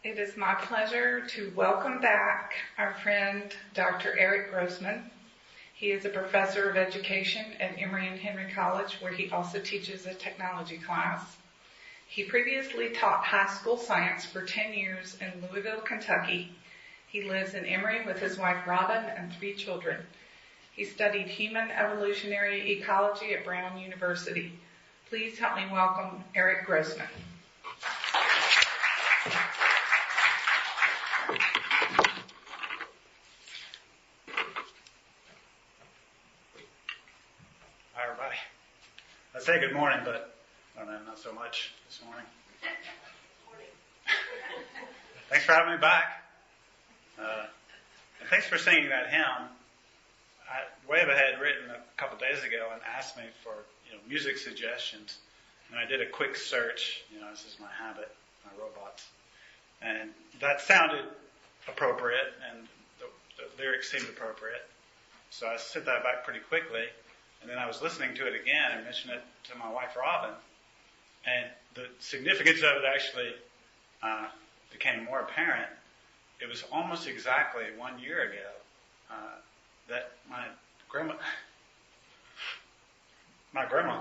It is my pleasure to welcome back our friend, Dr. Eric Grossman. He is a professor of education at Emory and Henry College, where he also teaches a technology class. He previously taught high school science for 10 years in Louisville, Kentucky. He lives in Emory with his wife, Robin, and 3 children. He studied human evolutionary ecology at Brown University. Please help me welcome Eric Grossman. Hi, everybody. I'd say good morning, but I don't know, not so much this morning. Thanks for having me back. And thanks for singing that hymn. Wava had written a couple days ago and asked me for music suggestions. And I did a quick search. This is my habit, my robots. And that sounded appropriate, and the lyrics seemed appropriate. So I sent that back pretty quickly. And then I was listening to it again and mentioned it to my wife, Robin. And the significance of it actually became more apparent. It was almost exactly 1 year ago that my grandma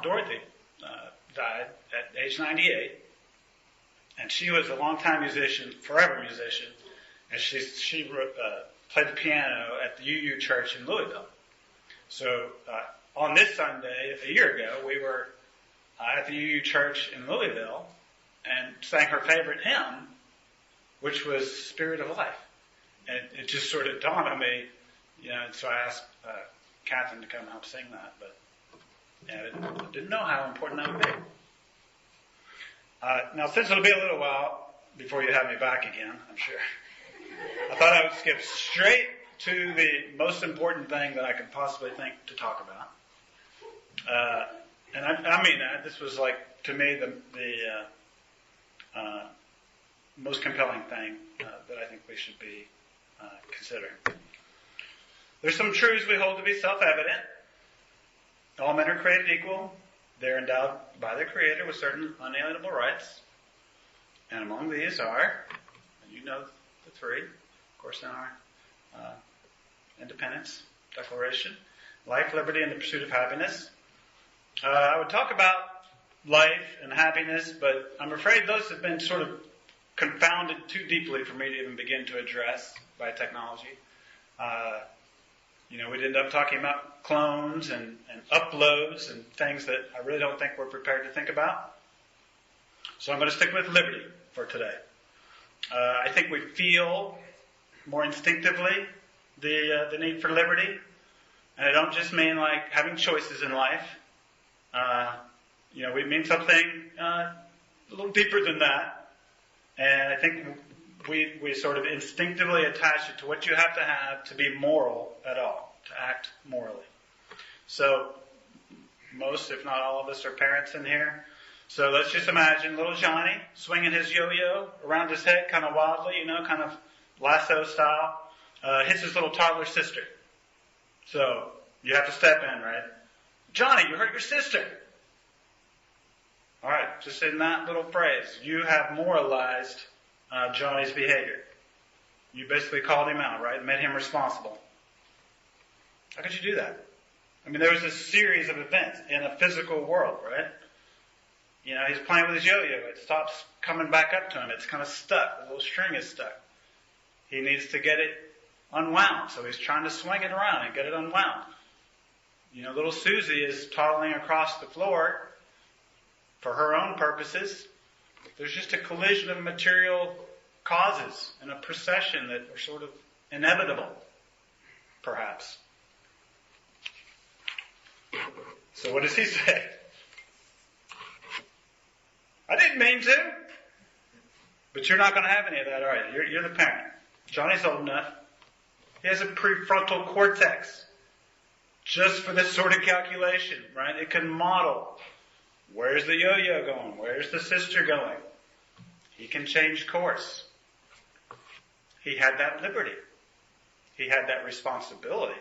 Dorothy died at age 98. And she was a longtime musician, forever musician. And she played the piano at the UU Church in Louisville. So on this Sunday, a year ago, we were at the UU Church in Louisville and sang her favorite hymn, which was Spirit of Life. And it just sort of dawned on me, and so I asked Catherine to come help sing that, but I didn't know how important that would be. Now, since it'll be a little while before you have me back again, I'm sure, I thought I would skip straight to the most important thing that I could possibly think to talk about. And I mean that. This was to me, the most compelling thing that I think we should be considering. There's some truths we hold to be self-evident. All men are created equal. They're endowed by their Creator with certain unalienable rights. And among these are, and you know the 3, of course, in our Independence Declaration: life, liberty, and the pursuit of happiness. I would talk about life and happiness, but I'm afraid those have been sort of confounded too deeply for me to even begin to address by technology. We'd end up talking about clones and uploads and things that I really don't think we're prepared to think about. So I'm going to stick with liberty for today. I think we feel more instinctively the need for liberty. And I don't just mean having choices in life. We mean something a little deeper than that. And I think we sort of instinctively attach it to what you have to be moral at all, to act morally. So most, if not all of us, are parents in here. So let's just imagine little Johnny swinging his yo-yo around his head kind of wildly, kind of lasso style, hits his little toddler sister. So you have to step in, right? Johnny, you hurt your sister. All right, just in that little phrase, you have moralized Johnny's behavior. You basically called him out, right? Made him responsible. How could you do that? I mean, there was a series of events in a physical world, right? He's playing with his yo-yo. It stops coming back up to him. It's kind of stuck. The little string is stuck. He needs to get it unwound. So he's trying to swing it around and get it unwound. Little Susie is toddling across the floor for her own purposes. There's just a collision of material causes and a procession that are sort of inevitable, perhaps. So what does he say? I didn't mean to. But you're not going to have any of that, are you? You're the parent. Johnny's old enough. He has a prefrontal cortex just for this sort of calculation, right? It can model. Where's the yo-yo going? Where's the sister going? He can change course. He had that liberty. He had that responsibility.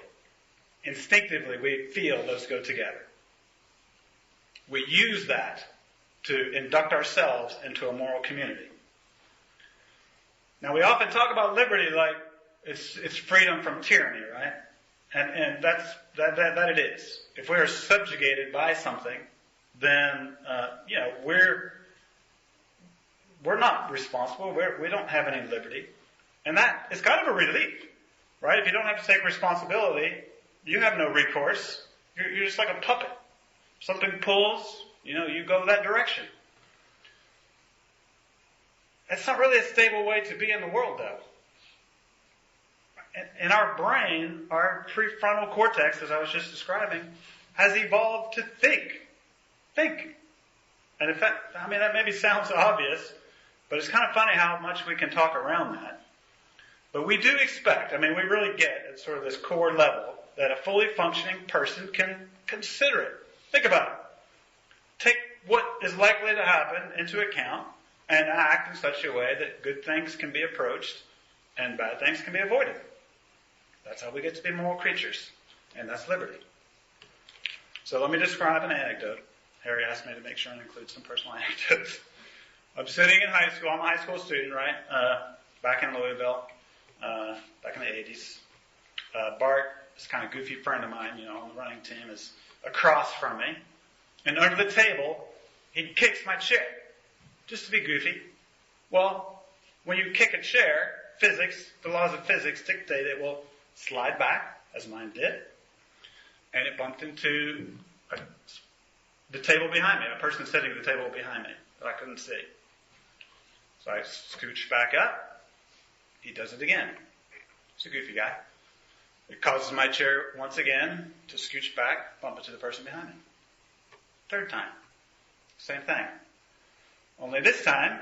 Instinctively, we feel those go together. We use that to induct ourselves into a moral community. Now, we often talk about liberty like it's freedom from tyranny, right? And that it is. If we are subjugated by something, then we're not responsible. We don't have any liberty, and that is kind of a relief, right? If you don't have to take responsibility, you have no recourse. You're just like a puppet. Something pulls, you go that direction. That's not really a stable way to be in the world, though. In our brain, our prefrontal cortex, as I was just describing, has evolved to think. Think. And in fact, that maybe sounds obvious, but it's kind of funny how much we can talk around that. But we do expect, we really get at sort of this core level that a fully functioning person can consider it. Think about it. Take what is likely to happen into account and act in such a way that good things can be approached and bad things can be avoided. That's how we get to be moral creatures, and that's liberty. So let me describe an anecdote. Harry asked me to make sure and include some personal anecdotes. I'm sitting in high school. I'm a high school student, right? Back in Louisville, back in the 80s. Bart, this kind of goofy friend of mine, on the running team, is across from me. And under the table, he kicks my chair, just to be goofy. Well, when you kick a chair, the laws of physics dictate it will slide back, as mine did. And it bumped into the table behind me, a person sitting at the table behind me that I couldn't see. So I scooch back up. He does it again. He's a goofy guy. It causes my chair once again to scooch back, bump into the person behind me. Third time. Same thing. Only this time,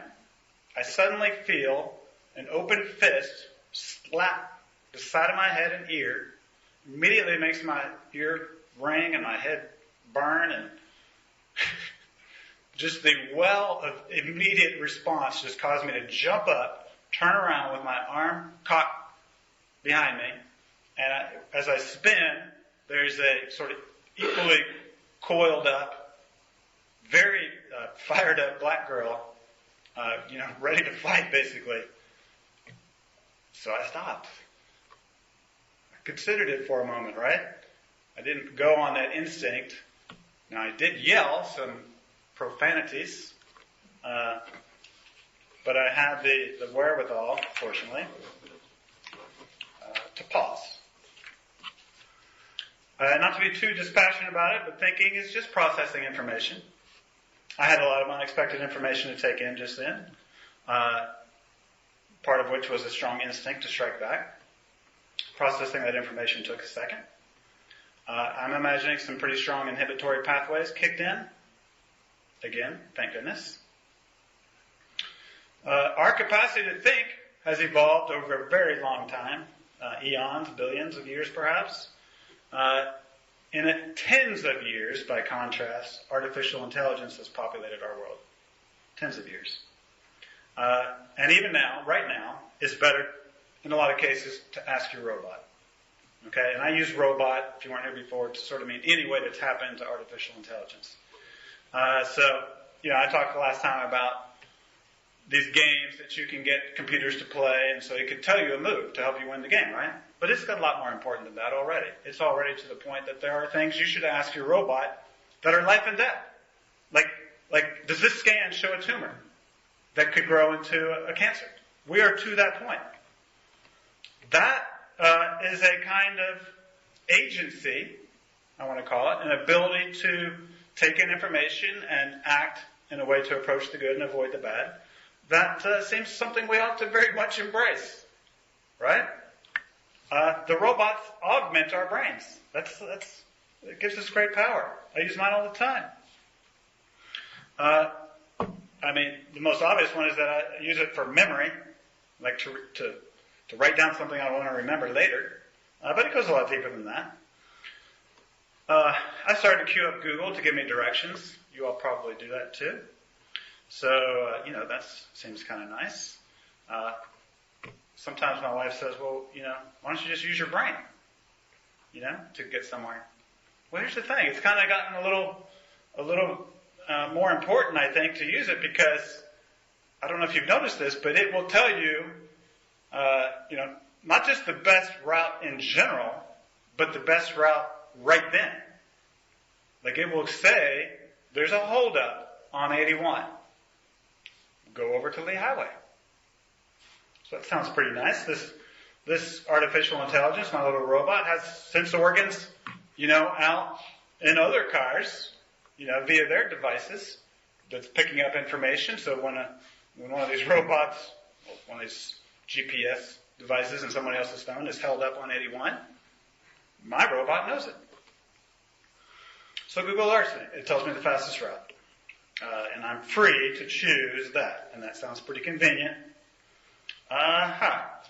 I suddenly feel an open fist slap the side of my head and ear. Immediately makes my ear ring and my head burn, and just the well of immediate response just caused me to jump up, turn around with my arm cocked behind me, and as I spin, there's a sort of equally coiled up, very fired up black girl, ready to fight basically. So I stopped. I considered it for a moment, right? I didn't go on that instinct. Now I did yell some profanities, but I had the wherewithal, fortunately, to pause. Not to be too dispassionate about it, but thinking is just processing information. I had a lot of unexpected information to take in just then, part of which was a strong instinct to strike back. Processing that information took a second. I'm imagining some pretty strong inhibitory pathways kicked in. Again, thank goodness. Our capacity to think has evolved over a very long time, eons, billions of years perhaps. In tens of years, by contrast, artificial intelligence has populated our world. Tens of years. And even now, right now, it's better, in a lot of cases, to ask your robot. Okay? And I use robot, if you weren't here before, to sort of mean any way to tap into artificial intelligence. I talked the last time about these games that you can get computers to play, and so it could tell you a move to help you win the game, right? But it's got a lot more important than that already. It's already to the point that there are things you should ask your robot that are life and death. Like, does this scan show a tumor that could grow into a cancer? We are to that point. That is a kind of agency, I want to call it, an ability to take in information and act in a way to approach the good and avoid the bad. That seems something we ought to very much embrace, right? The robots augment our brains. It gives us great power. I use mine all the time. The most obvious one is that I use it for memory, like to write down something I want to remember later. But it goes a lot deeper than that. I started to queue up Google to give me directions. You all probably do that too. So, that seems kind of nice. Sometimes my wife says, well, why don't you just use your brain, to get somewhere? Well, here's the thing. It's kind of gotten a little more important, I think, to use it because, I don't know if you've noticed this, but it will tell you not just the best route in general, but the best route right then. Like it will say, there's a holdup on 81. Go over to Lee Highway. So that sounds pretty nice. This artificial intelligence, my little robot, has sense organs, out in other cars, via their devices that's picking up information. So when one of these robots, one of these GPS devices in somebody else's phone is held up on 81, my robot knows it. So Google Earth, it tells me the fastest route. And I'm free to choose that. And that sounds pretty convenient.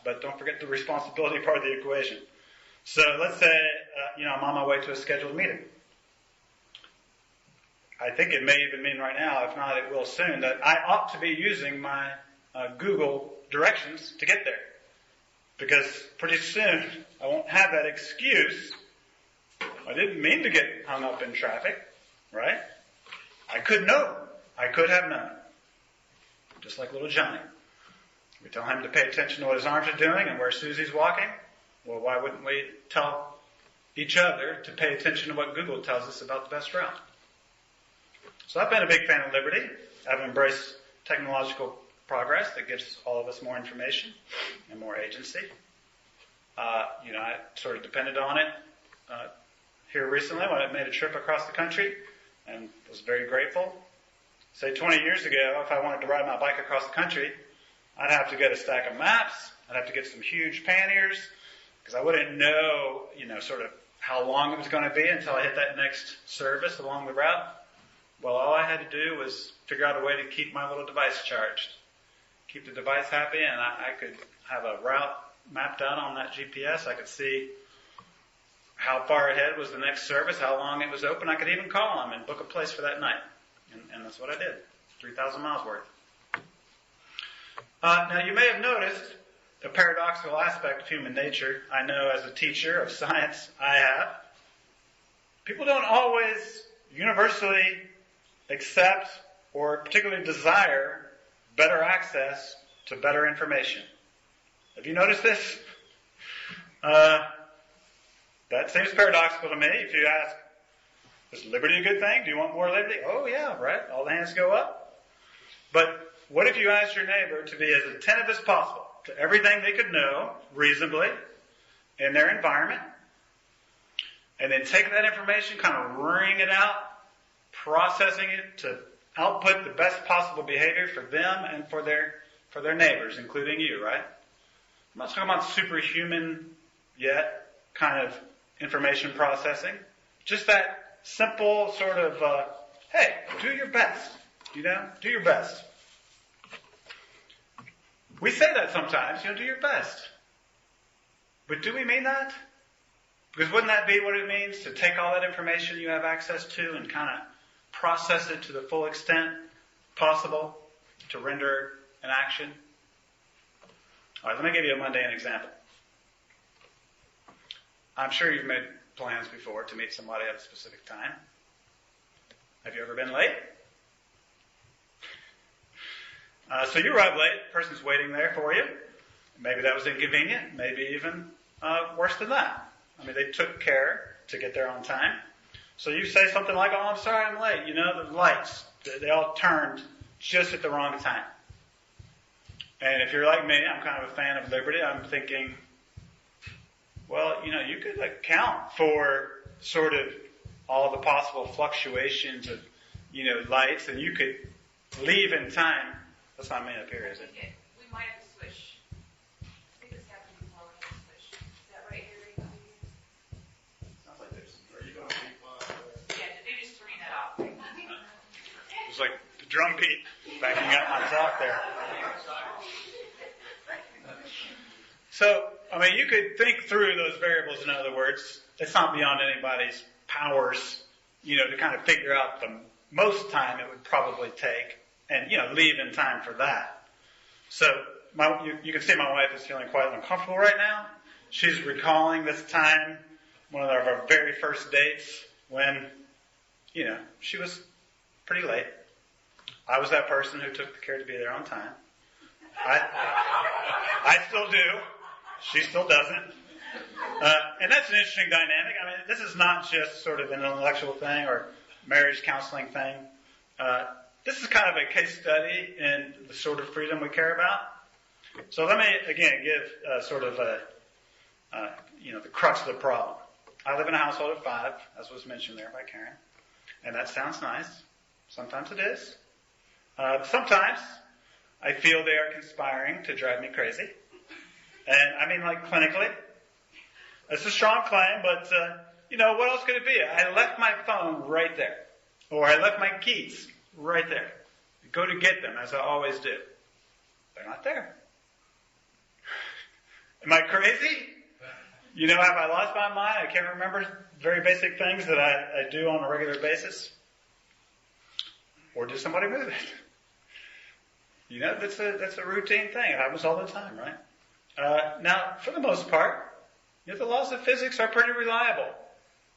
But don't forget the responsibility part of the equation. So let's say, I'm on my way to a scheduled meeting. I think it may even mean right now, if not it will soon, that I ought to be using my Google directions to get there. Because pretty soon I won't have that excuse. I didn't mean to get hung up in traffic, right? I could know. I could have known. Just like little Johnny. We tell him to pay attention to what his arms are doing and where Susie's walking. Well, why wouldn't we tell each other to pay attention to what Google tells us about the best route? So I've been a big fan of liberty. I've embraced technological progress that gives all of us more information and more agency. I sort of depended on it here recently when I made a trip across the country and was very grateful. Say 20 years ago, if I wanted to ride my bike across the country, I'd have to get a stack of maps. I'd have to get some huge panniers because I wouldn't know, sort of how long it was going to be until I hit that next service along the route. Well, all I had to do was figure out a way to keep my little device charged, keep the device happy, and I could have a route mapped out on that GPS. I could see how far ahead was the next service, how long it was open. I could even call them and book a place for that night. And that's what I did, 3,000 miles worth. Now, you may have noticed a paradoxical aspect of human nature. I know as a teacher of science, I have. People don't always universally accept or particularly desire better access to better information. Have you noticed this? That seems paradoxical to me. If you ask, is liberty a good thing? Do you want more liberty? Oh yeah, right? All the hands go up. But what if you asked your neighbor to be as attentive as possible to everything they could know reasonably in their environment, and then take that information, kind of wring it out, processing it to output the best possible behavior for them and for their neighbors, including you, right? I'm not talking about superhuman yet kind of information processing. Just that simple sort of, hey, do your best. Do your best. We say that sometimes, do your best. But do we mean that? Because wouldn't that be what it means to take all that information you have access to and kind of process it to the full extent possible to render an action? All right, let me give you a mundane example. I'm sure you've made plans before to meet somebody at a specific time. Have you ever been late? So you arrive late, the person's waiting there for you. Maybe that was inconvenient, maybe even worse than that. I mean, they took care to get there on time. So you say something like, oh, I'm sorry I'm late. The lights, they all turned just at the wrong time. And if you're like me, I'm kind of a fan of liberty. I'm thinking, well, you could account for sort of all the possible fluctuations of, lights, and you could leave in time. That's not me up here, is it? We might have to switch. I think this happened before we have to switch. Is that right, Harry? Sounds like there's. Are you going? Yeah, they just turned that off. It was like the drum beat backing up my talk there. So, you could think through those variables. In other words, it's not beyond anybody's powers, to kind of figure out the most time it would probably take. And, leave in time for that. So, you can see my wife is feeling quite uncomfortable right now. She's recalling this time, one of our very first dates, when, she was pretty late. I was that person who took the care to be there on time. I still do. She still doesn't. And that's an interesting dynamic. I mean, this is not just sort of an intellectual thing or marriage counseling thing. This is kind of a case study in the sort of freedom we care about. So let me, again, give sort of the crux of the problem. I live in a household of 5, as was mentioned there by Karen. And that sounds nice. Sometimes it is. Sometimes I feel they are conspiring to drive me crazy. And I mean, like, clinically. It's a strong claim, but, what else could it be? I left my phone right there. Or I left my keys right there. Go to get them, as I always do. They're not there. Am I crazy? Have I lost my mind? I can't remember very basic things that I do on a regular basis. Or did somebody move it? That's a routine thing. It happens all the time, right? Now, for the most part, the laws of physics are pretty reliable.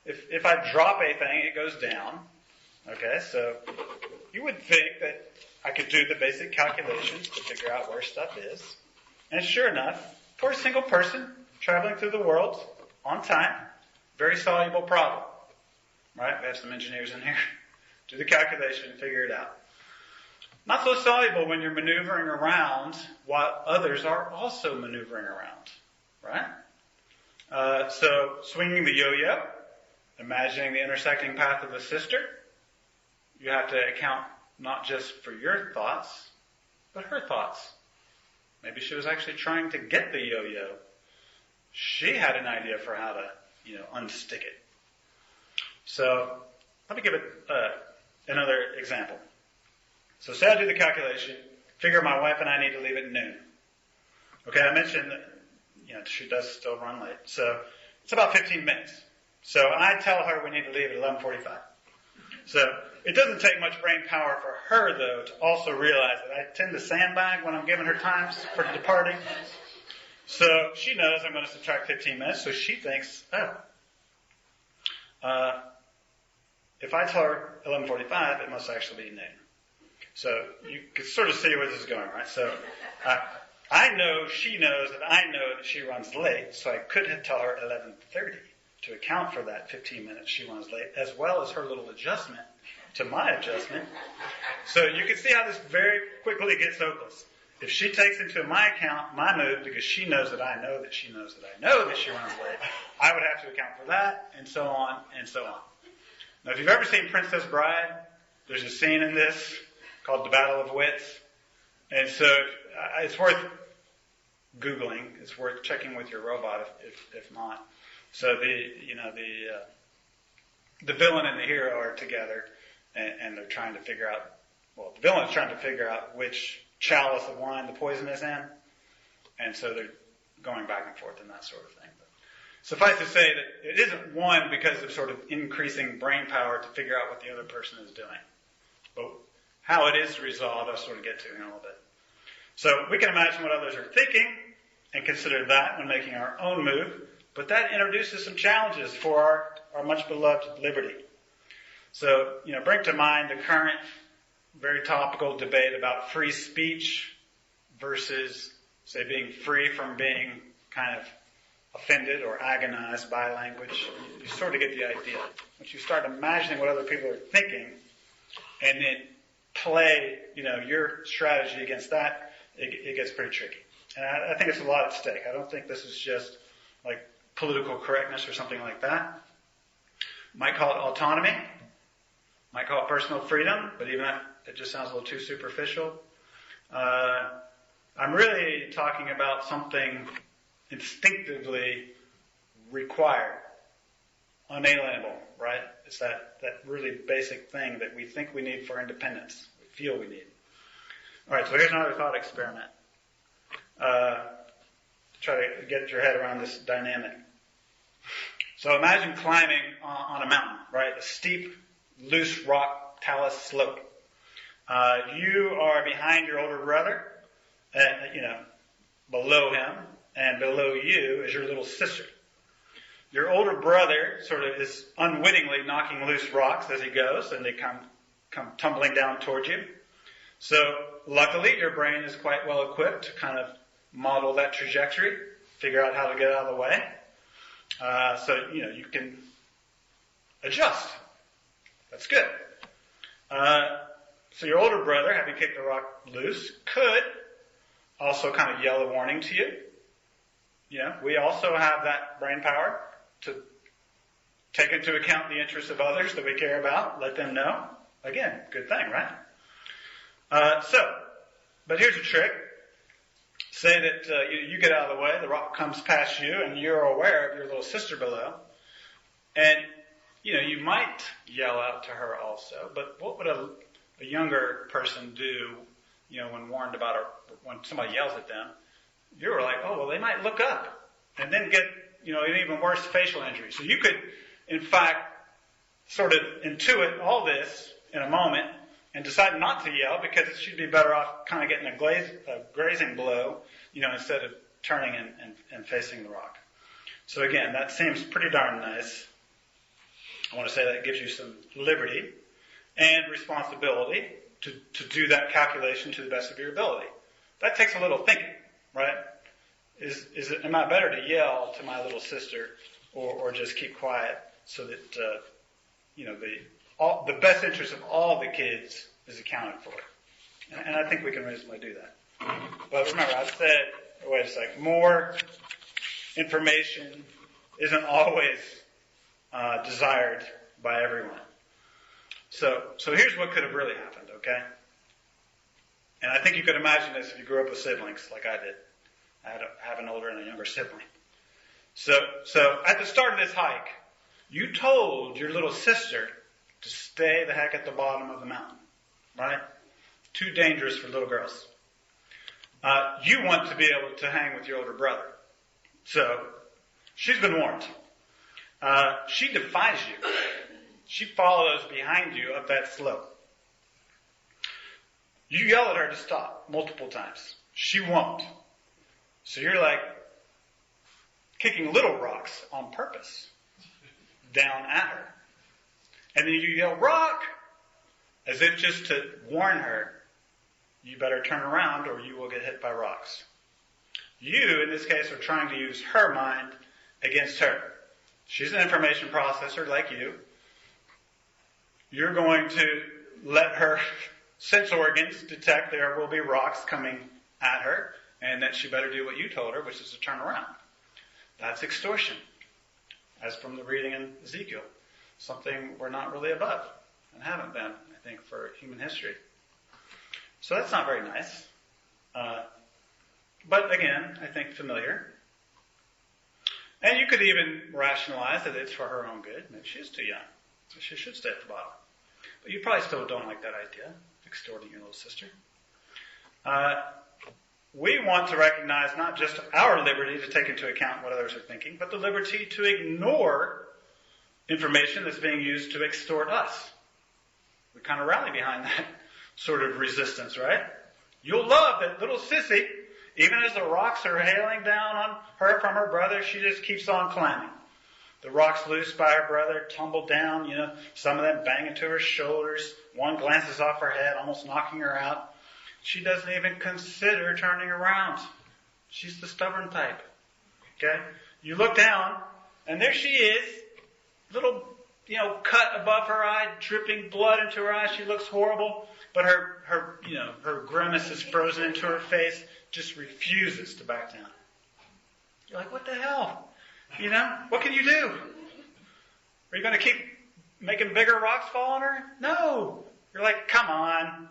If I drop a thing, it goes down. Okay, so you would think that I could do the basic calculations to figure out where stuff is. And sure enough, for a single person traveling through the world on time, very soluble problem. Right? We have some engineers in here. Do the calculation and figure it out. Not so soluble when you're maneuvering around while others are also maneuvering around. Right? So swinging the yo-yo, imagining the intersecting path of a sister, you have to account not just for your thoughts, but her thoughts. Maybe she was actually trying to get the yo-yo. She had an idea for how to, unstick it. So let me give it another example. So say I do the calculation, figure my wife and I need to leave at noon. Okay, I mentioned that, she does still run late. So it's about 15 minutes. So I tell her we need to leave at 11:45. So it doesn't take much brain power for her, though, to also realize that I tend to sandbag when I'm giving her times for departing. So she knows I'm going to subtract 15 minutes, so she thinks, if I tell her 11:45, it must actually be noon. So you can sort of see where this is going, right? So I know she knows that I know that she runs late, so I could tell her 11:30 to account for that 15 minutes she runs late, as well as her little adjustment to my adjustment. So you can see how this very quickly gets hopeless. If she takes into my account my move, because she knows that I know that she knows that I know that she runs late, I would have to account for that, and so on, and so on. Now, if you've ever seen Princess Bride, there's a scene in this called The Battle of Wits. And so it's worth Googling. It's worth checking with your robot if not. So the villain and the hero are together, and they're trying to figure out, the villain is trying to figure out which chalice of wine the poison is in. And so they're going back and forth and that sort of thing. But suffice to say that it isn't one because of sort of increasing brain power to figure out what the other person is doing. But how it is resolved, I'll sort of get to in a little bit. So we can imagine what others are thinking and consider that when making our own move. But that introduces some challenges for our much beloved liberty. So, bring to mind the current very topical debate about free speech versus, say, being free from being kind of offended or agonized by language. You sort of get the idea. Once you start imagining what other people are thinking and then play, your strategy against that, it gets pretty tricky. And I think it's a lot at stake. I don't think this is just like political correctness or something like that. Might call it autonomy. Might call it personal freedom, but even that, it just sounds a little too superficial. I'm really talking about something instinctively required, unalienable, right? It's that really basic thing that we think we need for independence. We feel we need. All right, so here's another thought experiment. Try to get your head around this dynamic. So imagine climbing on a mountain, right? A steep, loose rock talus slope. You are behind your older brother, below him, and below you is your little sister. Your older brother sort of is unwittingly knocking loose rocks as he goes, and they come tumbling down towards you. So luckily, your brain is quite well equipped to kind of model that trajectory, figure out how to get out of the way. So, you can adjust. That's good. So your older brother, having kicked the rock loose, could also kind of yell a warning to you. We also have that brain power to take into account the interests of others that we care about, let them know. Again, good thing, right? But here's a trick. Say that you get out of the way, the rock comes past you, and you're aware of your little sister below. And, you might yell out to her also, but what would a younger person do, when warned about when somebody yells at them? You're like, oh, well, they might look up and then get, an even worse facial injury. So you could, in fact, sort of intuit all this in a moment and decide not to yell because she'd be better off kind of getting a grazing blow, instead of turning and facing the rock. So again, that seems pretty darn nice. I want to say that gives you some liberty and responsibility to do that calculation to the best of your ability. That takes a little thinking, right? Am I better to yell to my little sister or just keep quiet so that, the best interest of all the kids is accounted for? And I think we can reasonably do that. But remember, I said, wait a second, more information isn't always desired by everyone. So here's what could have really happened, okay? And I think you could imagine this if you grew up with siblings like I did. I have an older and a younger sibling. So at the start of this hike, you told your little sister to stay the heck at the bottom of the mountain, right? Too dangerous for little girls. You want to be able to hang with your older brother. So she's been warned. She defies you. She follows behind you up that slope. You yell at her to stop multiple times. She won't. So you're like kicking little rocks on purpose down at her. And then you yell, rock! As if just to warn her, you better turn around or you will get hit by rocks. You, in this case, are trying to use her mind against her. She's an information processor like you. You're going to let her sense organs detect there will be rocks coming at her and that she better do what you told her, which is to turn around. That's extortion, as from the reading in Ezekiel. Something we're not really above and haven't been, I think, for human history. So that's not very nice. But again, I think familiar. And you could even rationalize that it's for her own good. Maybe she is too young. So she should stay at the bottom. But you probably still don't like that idea, extorting your little sister. We want to recognize not just our liberty to take into account what others are thinking, but the liberty to ignore information that's being used to extort us. We kind of rally behind that sort of resistance, right? You'll love that little sissy, even as the rocks are hailing down on her from her brother, she just keeps on climbing. The rocks loose by her brother tumble down, some of them bang into her shoulders. One glances off her head, almost knocking her out. She doesn't even consider turning around. She's the stubborn type. Okay? You look down, and there she is, little, cut above her eye, dripping blood into her eye. She looks horrible, but her grimace is frozen into her face, just refuses to back down. You're like, what the hell? What can you do? Are you going to keep making bigger rocks fall on her? No. You're like, come on.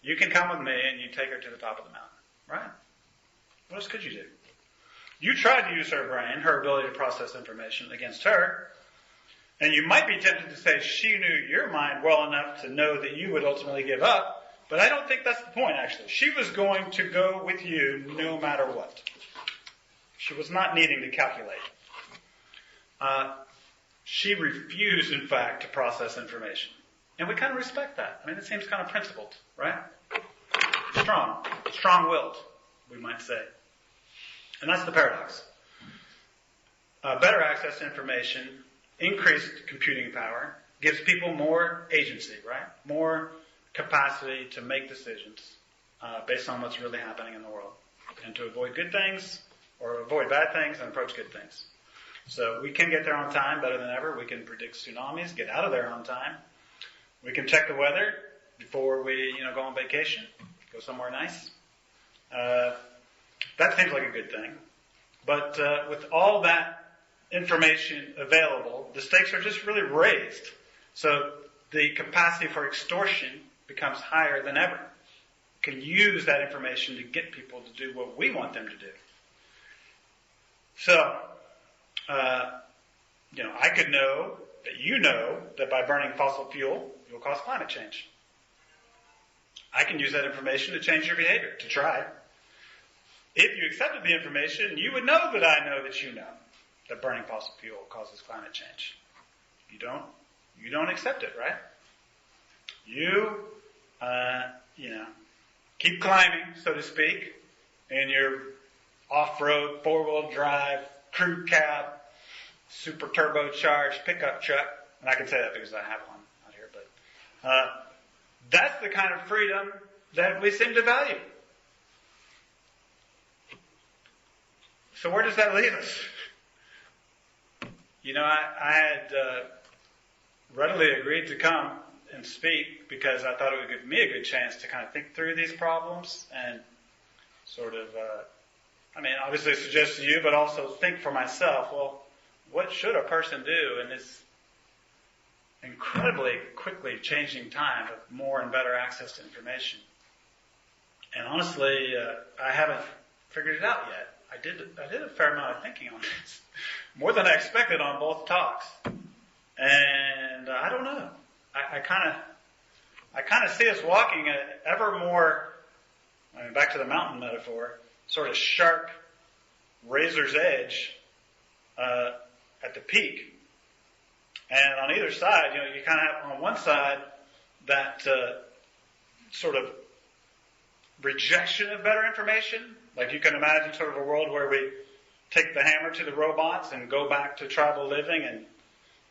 You can come with me, and you take her to the top of the mountain. Right? What else could you do? You tried to use her brain, her ability to process information against her, and you might be tempted to say she knew your mind well enough to know that you would ultimately give up, but I don't think that's the point, actually. She was going to go with you no matter what. She was not needing to calculate. She refused, in fact, to process information. And we kind of respect that. I mean, it seems kind of principled, right? Strong-willed, we might say. And that's the paradox. Better access to information, increased computing power, gives people more agency, right? More capacity to make decisions based on what's really happening in the world. and to avoid good things or avoid bad things and approach good things. So we can get there on time better than ever. We can predict tsunamis, get out of there on time. We can check the weather before we, go on vacation, go somewhere nice. That seems like a good thing. But with all that information available, the stakes are just really raised. So the capacity for extortion becomes higher than ever. We can use that information to get people to do what we want them to do. So, I could know that by burning fossil fuel, you'll cause climate change. I can use that information to change your behavior, to try. If you accepted the information, you would know that I know that you know that burning fossil fuel causes climate change. You don't accept it, right? You, keep climbing, so to speak, in your off-road, four-wheel drive, crew cab, super turbocharged pickup truck. And I can say that because I have one out here, but that's the kind of freedom that we seem to value. So where does that leave us? I had readily agreed to come and speak because I thought it would give me a good chance to kind of think through these problems and sort of, obviously suggest to you, but also think for myself, well, what should a person do in this incredibly quickly changing time of more and better access to information? And honestly, I haven't figured it out yet. I did a fair amount of thinking on this, more than I expected on both talks. And I don't know. I kind of see us walking ever more, back to the mountain metaphor, sort of sharp razor's edge at the peak. And on either side, you kind of have on one side that sort of rejection of better information. Like you can imagine sort of a world where we take the hammer to the robots and go back to tribal living and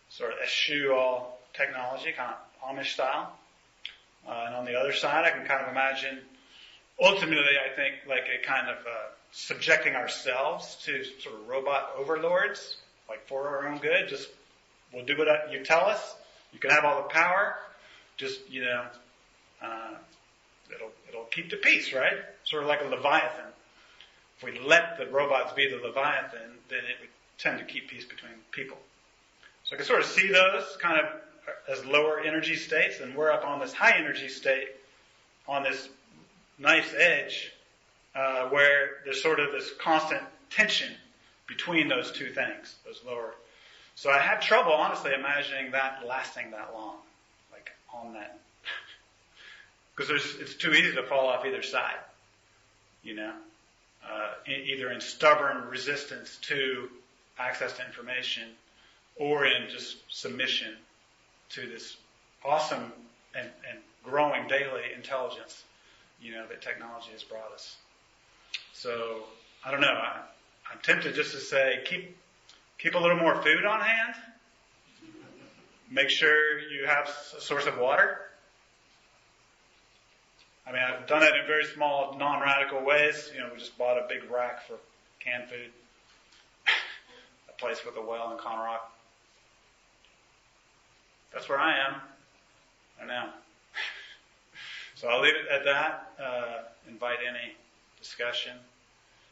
sort of eschew all technology, kind of Amish style. And on the other side, I can kind of imagine, ultimately, I think, like a kind of subjecting ourselves to sort of robot overlords, like for our own good. Just, we'll do what you tell us. You can have all the power. Just, it'll keep the peace, right? Sort of like a Leviathan. If we let the robots be the Leviathan, then it would tend to keep peace between people. So I can sort of see those kind of as lower energy states, and we're up on this high energy state, on this nice edge, where there's sort of this constant tension between those two things, those lower. So I had trouble, honestly, imagining that lasting that long, like on that. Because it's too easy to fall off either side, either in stubborn resistance to access to information or in just submission to this awesome and growing daily intelligence, that technology has brought us. So, I don't know. I'm tempted just to say, keep a little more food on hand. Make sure you have a source of water. I've done that in very small, non-radical ways. We just bought a big rack for canned food. A place with a well in Conrock. That's where I am right now. So I'll leave it at that. Invite any discussion.